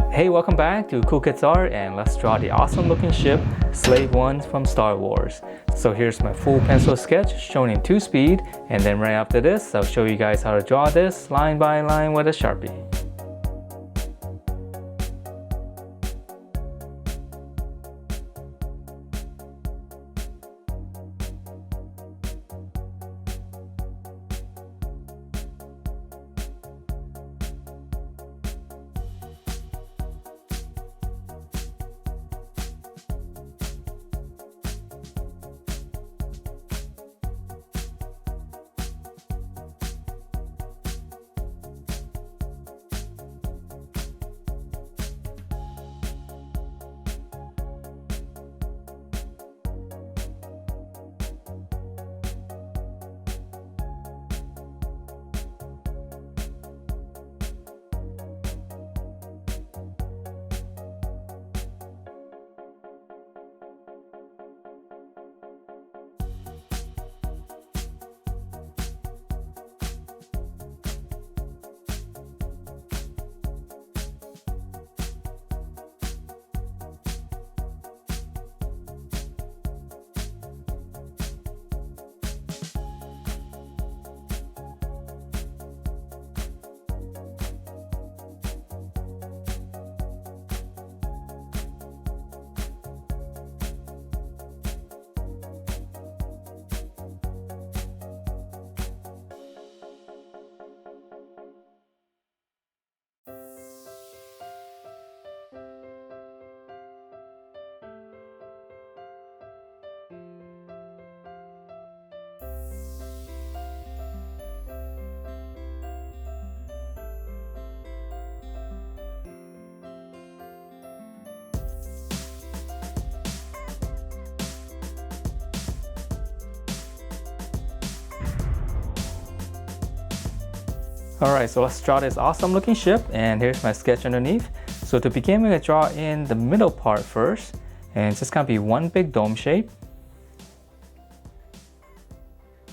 Hey, welcome back to Cool Kids Art, and let's draw the awesome looking ship Slave 1 from Star Wars. So here's my full pencil sketch shown in 2-speed, and then right after this I'll show you guys how to draw this line by line with a Sharpie. Alright, so let's draw this awesome looking ship, and here's my sketch underneath. So to begin, we're going to draw in the middle part first, and it's just going to be one big dome shape.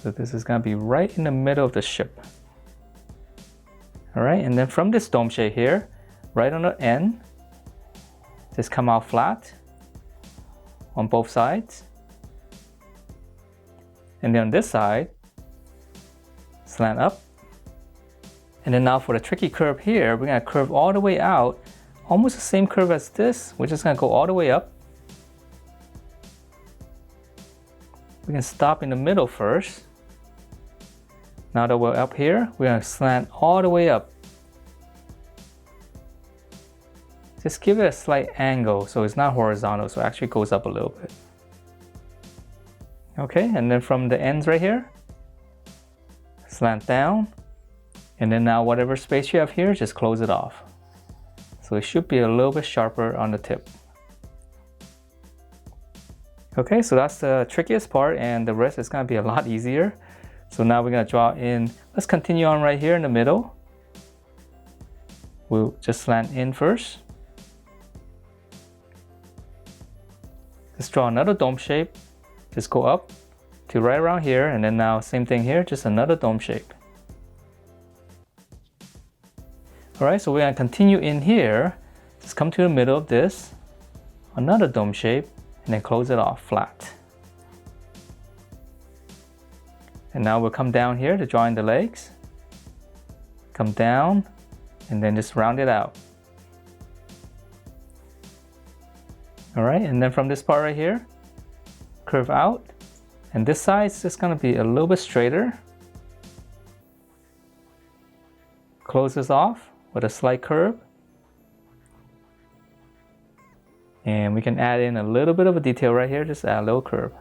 So this is going to be right in the middle of the ship. Alright, and then from this dome shape here, right on the end, just come out flat on both sides. And then on this side, slant up. And then now for the tricky curve here, we're going to curve all the way out, almost the same curve as this. We're just going to go all the way up. We can stop in the middle first. Now that we're up here, we're going to slant all the way up. Just give it a slight angle so it's not horizontal, so it actually goes up a little bit. Okay, and then from the ends right here, slant down. And then now whatever space you have here, just close it off. So it should be a little bit sharper on the tip. Okay, so that's the trickiest part, and the rest is going to be a lot easier. So now we're going to draw in, let's continue on right here in the middle. We'll just slant in first. Let's draw another dome shape. Just go up to right around here, and then now same thing here, just another dome shape. Alright, so we're going to continue in here, just come to the middle of this, another dome shape, and then close it off flat. And now we'll come down here to draw in the legs, come down, and then just round it out. Alright, and then from this part right here, curve out, and this side is just going to be a little bit straighter. Close this off with a slight curve, and we can add in a little bit of a detail right here, just add a little curve.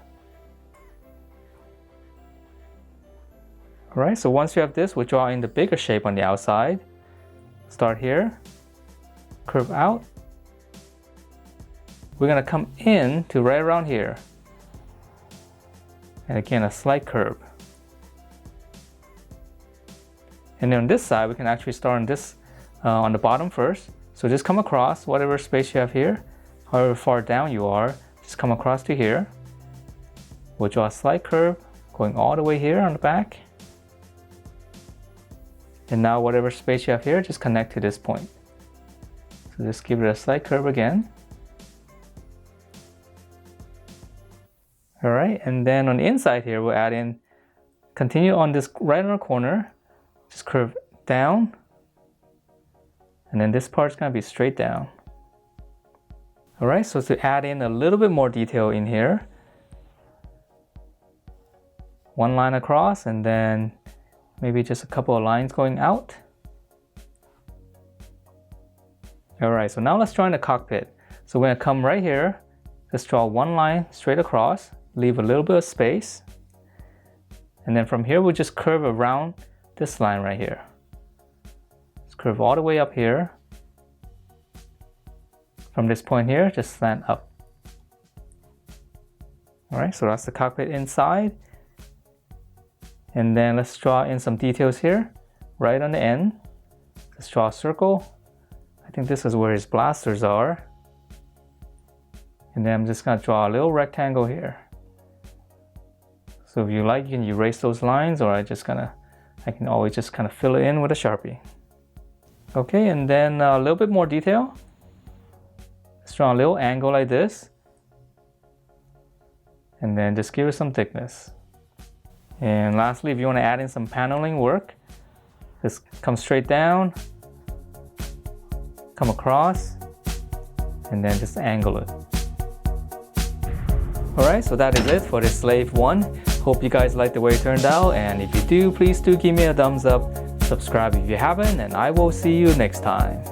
Alright, so once you have this, we'll draw in the bigger shape on the outside. Start here, curve out. We're going to come in to right around here, and again a slight curve. And then on this side, we can actually start on this on the bottom first. So just come across whatever space you have here, however far down you are, just come across to here. We'll draw a slight curve going all the way here on the back. And now whatever space you have here, just connect to this point. So just give it a slight curve again. All right, and then on the inside here, we'll add in, continue on this right on the corner, just curve down. And then this part's gonna be straight down. All right, so to add in a little bit more detail in here, one line across and then maybe just a couple of lines going out. All right, so now let's draw in the cockpit. So we're gonna come right here, just draw one line straight across, leave a little bit of space. And then from here, we'll just curve around this line right here. Let's curve all the way up here. From this point here, just slant up. All right, so that's the cockpit inside. And then let's draw in some details here, right on the end. Let's draw a circle. I think this is where his blasters are. And then I'm just gonna draw a little rectangle here. So if you like, you can erase those lines, or I can always just kind of fill it in with a Sharpie. Okay, and then a little bit more detail. Let's draw a little angle like this. And then just give it some thickness. And lastly, if you want to add in some paneling work, just come straight down, come across, and then just angle it. Alright, so that is it for this Slave 1. Hope you guys like the way it turned out, and if you do, please do give me a thumbs up, subscribe if you haven't, and I will see you next time.